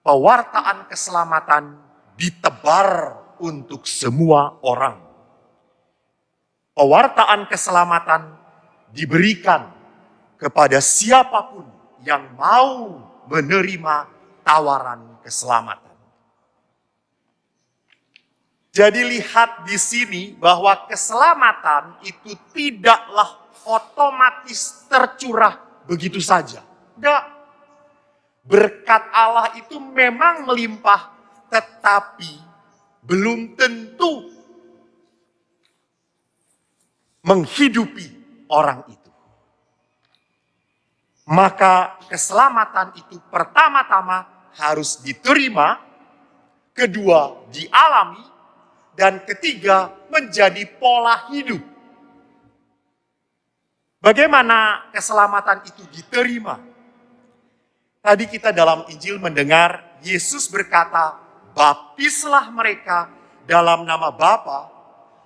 pewartaan keselamatan ditebar untuk semua orang. Pewartaan keselamatan diberikan kepada siapapun yang mau menerima tawaran keselamatan. Jadi lihat di sini bahwa keselamatan itu tidaklah otomatis tercurah begitu saja. Tidak. Berkat Allah itu memang melimpah, tetapi belum tentu menghidupi orang itu. Maka keselamatan itu pertama-tama harus diterima, kedua dialami, dan ketiga menjadi pola hidup. Bagaimana keselamatan itu diterima? Tadi kita dalam Injil mendengar Yesus berkata, baptislah mereka dalam nama Bapa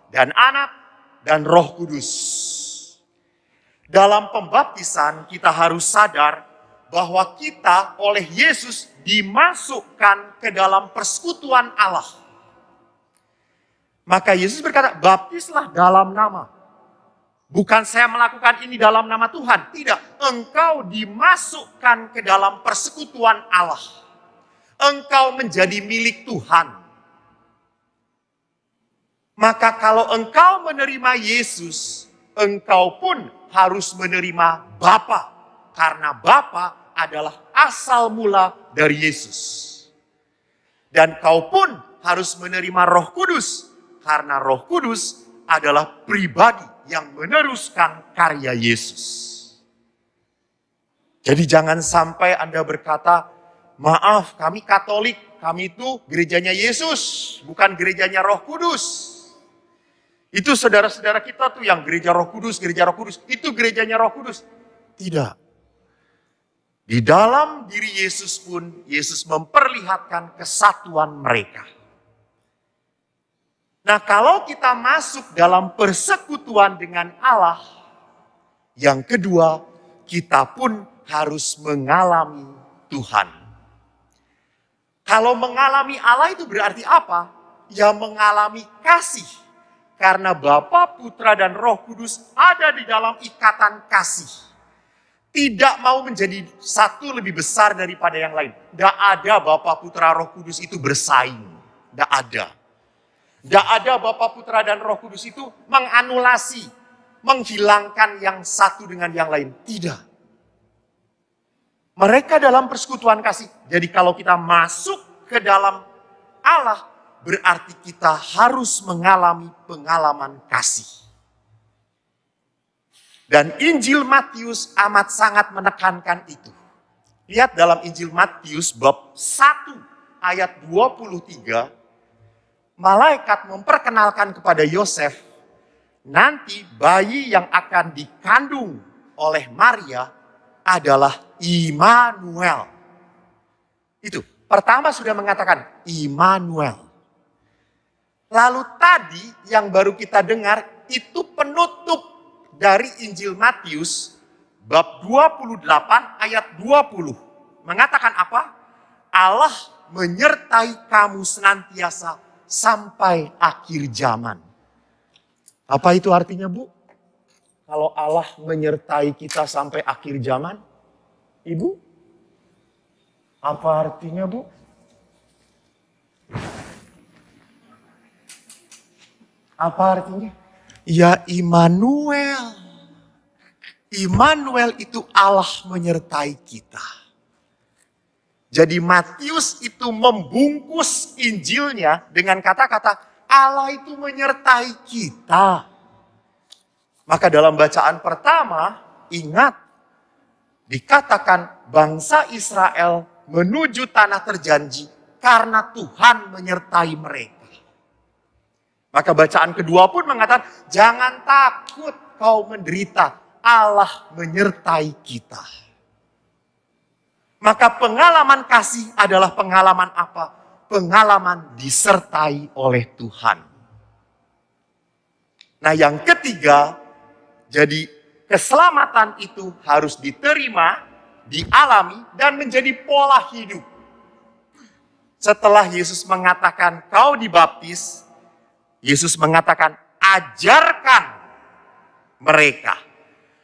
dan Anak dan Roh Kudus. Dalam pembaptisan kita harus sadar bahwa kita oleh Yesus dimasukkan ke dalam persekutuan Allah. Maka Yesus berkata, baptislah dalam nama. Bukan saya melakukan ini dalam nama Tuhan. Tidak, engkau dimasukkan ke dalam persekutuan Allah. Engkau menjadi milik Tuhan. Maka kalau engkau menerima Yesus, engkau pun harus menerima Bapa. Karena Bapa adalah asal mula dari Yesus. Dan kau pun harus menerima Roh Kudus. Karena Roh Kudus adalah pribadi yang meneruskan karya Yesus. Jadi jangan sampai Anda berkata, maaf kami Katolik, kami itu gerejanya Yesus, bukan gerejanya Roh Kudus. Itu saudara-saudara kita tuh yang gereja Roh Kudus, itu gerejanya Roh Kudus. Tidak. Di dalam diri Yesus pun, Yesus memperlihatkan kesatuan mereka. Nah, kalau kita masuk dalam persekutuan dengan Allah, yang kedua, kita pun harus mengalami Tuhan. Kalau mengalami Allah itu berarti apa? Ya mengalami kasih. Karena Bapa, Putra, dan Roh Kudus ada di dalam ikatan kasih. Tidak mau menjadi satu lebih besar daripada yang lain. Tidak ada Bapa, Putra, Roh Kudus itu bersaing. Tidak ada. Tidak ada Bapa, Putra, dan Roh Kudus itu menganulasi, menghilangkan yang satu dengan yang lain. Tidak. Mereka dalam persekutuan kasih. Jadi kalau kita masuk ke dalam Allah, berarti kita harus mengalami pengalaman kasih. Dan Injil Matius amat sangat menekankan itu. Lihat dalam Injil Matius bab 1 ayat 23. Malaikat memperkenalkan kepada Yosef, nanti bayi yang akan dikandung oleh Maria adalah Immanuel. Itu, pertama sudah mengatakan Immanuel. Lalu tadi yang baru kita dengar, itu penutup dari Injil Matius, bab 28 ayat 20. Mengatakan apa? Allah menyertai kamu senantiasa sampai akhir zaman. Apa itu artinya, Bu? Kalau Allah menyertai kita sampai akhir zaman? Ibu? Apa artinya, Bu? Apa artinya? Ya Immanuel. Immanuel itu Allah menyertai kita. Jadi Matius itu membungkus Injilnya dengan kata-kata Allah itu menyertai kita. Maka dalam bacaan pertama, ingat, dikatakan bangsa Israel menuju tanah terjanji karena Tuhan menyertai mereka. Maka bacaan kedua pun mengatakan, jangan takut kau menderita, Allah menyertai kita. Maka pengalaman kasih adalah pengalaman apa? Pengalaman disertai oleh Tuhan. Nah yang ketiga, jadi keselamatan itu harus diterima, dialami, dan menjadi pola hidup. Setelah Yesus mengatakan kau dibaptis, Yesus mengatakan ajarkan mereka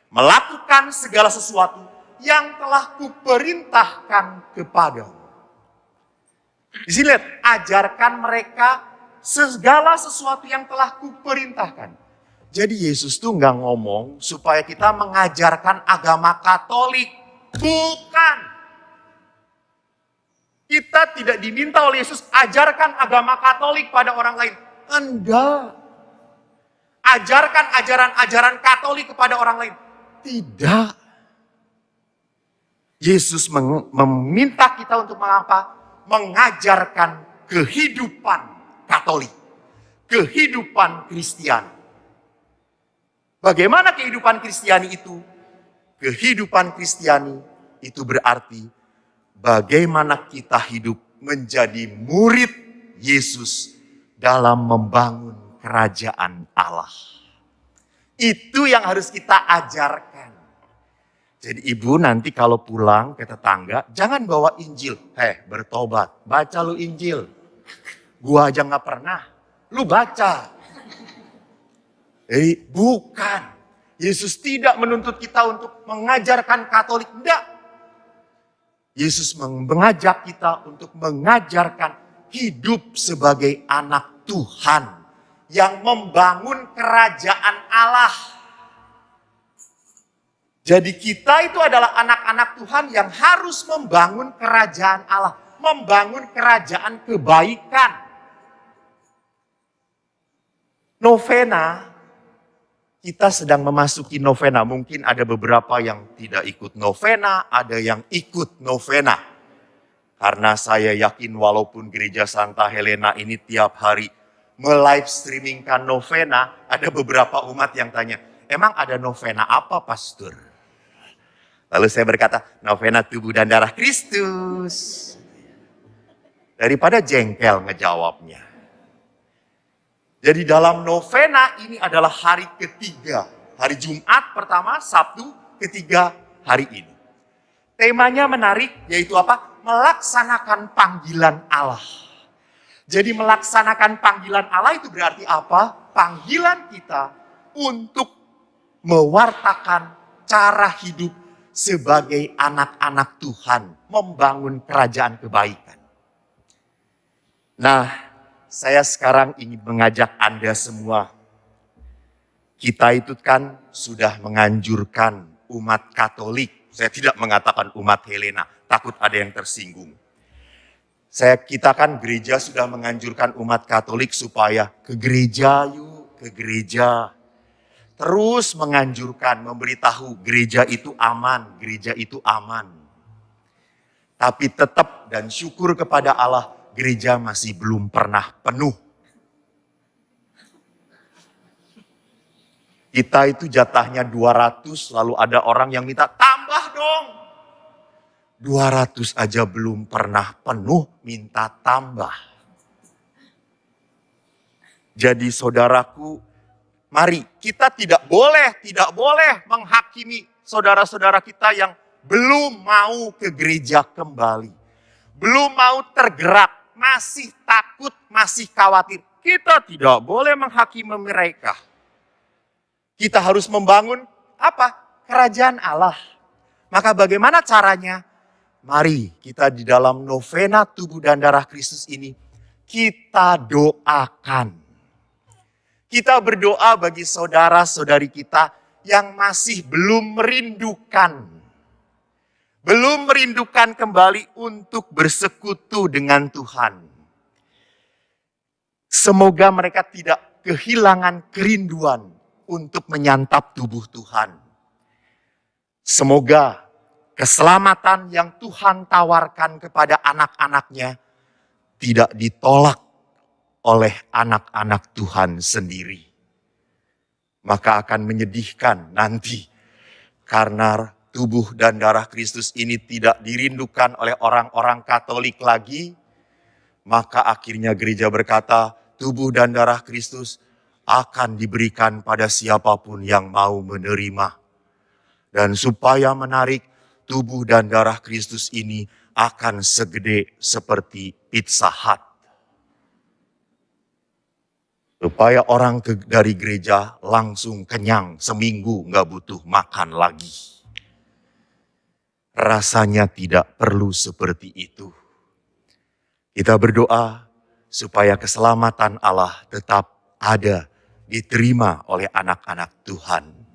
melakukan segala sesuatu yang telah kuperintahkan kepadamu. Di sini lihat, ajarkan mereka segala sesuatu yang telah kuperintahkan. Jadi Yesus tuh nggak ngomong supaya kita mengajarkan agama Katolik. Bukan. Kita tidak diminta oleh Yesus ajarkan agama Katolik pada orang lain. Anda ajarkan ajaran-ajaran Katolik kepada orang lain. Tidak. Yesus meminta kita untuk mengapa? Mengajarkan kehidupan Katolik. Kehidupan Kristiani. Bagaimana kehidupan Kristiani itu? Kehidupan Kristiani itu berarti bagaimana kita hidup menjadi murid Yesus dalam membangun kerajaan Allah. Itu yang harus kita ajarkan. Jadi ibu nanti kalau pulang ke tetangga, jangan bawa Injil. Bertobat, baca lu Injil. Gua aja gak pernah, lu baca. Bukan. Yesus tidak menuntut kita untuk mengajarkan Katolik. Tidak. Yesus mengajak kita untuk mengajarkan hidup sebagai anak Tuhan yang membangun kerajaan Allah. Jadi kita itu adalah anak-anak Tuhan yang harus membangun kerajaan Allah. Membangun kerajaan kebaikan. Novena, kita sedang memasuki novena. Mungkin ada beberapa yang tidak ikut novena, ada yang ikut novena. Karena saya yakin walaupun Gereja Santa Helena ini tiap hari me-live streamingkan novena, ada beberapa umat yang tanya, emang ada novena apa, Pastor? Lalu saya berkata, novena tubuh dan darah Kristus. Daripada jengkel ngejawabnya. Jadi dalam novena ini adalah hari ketiga. Hari Jumat pertama, Sabtu ketiga hari ini. Temanya menarik, yaitu apa? Melaksanakan panggilan Allah. Jadi melaksanakan panggilan Allah itu berarti apa? Panggilan kita untuk mewartakan cara hidup sebagai anak-anak Tuhan, membangun kerajaan kebaikan. Nah, saya sekarang ingin mengajak Anda semua. Kita itu kan sudah menganjurkan umat Katolik. Saya tidak mengatakan umat Helena, takut ada yang tersinggung. Kita kan gereja sudah menganjurkan umat Katolik supaya ke gereja yuk, ke gereja. Terus menganjurkan, memberitahu gereja itu aman, gereja itu aman. Tapi tetap dan syukur kepada Allah, gereja masih belum pernah penuh. Kita itu jatahnya 200, lalu ada orang yang minta tambah dong. 200 aja belum pernah penuh, minta tambah. Jadi saudaraku, mari kita tidak boleh menghakimi saudara-saudara kita yang belum mau ke gereja kembali. Belum mau tergerak, masih takut, masih khawatir. Kita tidak boleh menghakimi mereka. Kita harus membangun apa? Kerajaan Allah. Maka bagaimana caranya? Mari kita di dalam novena tubuh dan darah Kristus ini, kita doakan. Kita berdoa bagi saudara-saudari kita yang masih belum merindukan. Belum merindukan kembali untuk bersekutu dengan Tuhan. Semoga mereka tidak kehilangan kerinduan untuk menyantap tubuh Tuhan. Semoga keselamatan yang Tuhan tawarkan kepada anak-anaknya tidak ditolak oleh anak-anak Tuhan sendiri. Maka akan menyedihkan nanti karena tubuh dan darah Kristus ini tidak dirindukan oleh orang-orang Katolik lagi. Maka akhirnya gereja berkata, tubuh dan darah Kristus akan diberikan pada siapapun yang mau menerima. Dan supaya menarik, tubuh dan darah Kristus ini akan segede seperti Pizza Hut. Supaya orang dari gereja langsung kenyang, seminggu nggak butuh makan lagi. Rasanya tidak perlu seperti itu. Kita berdoa supaya keselamatan Allah tetap ada, diterima oleh anak-anak Tuhan.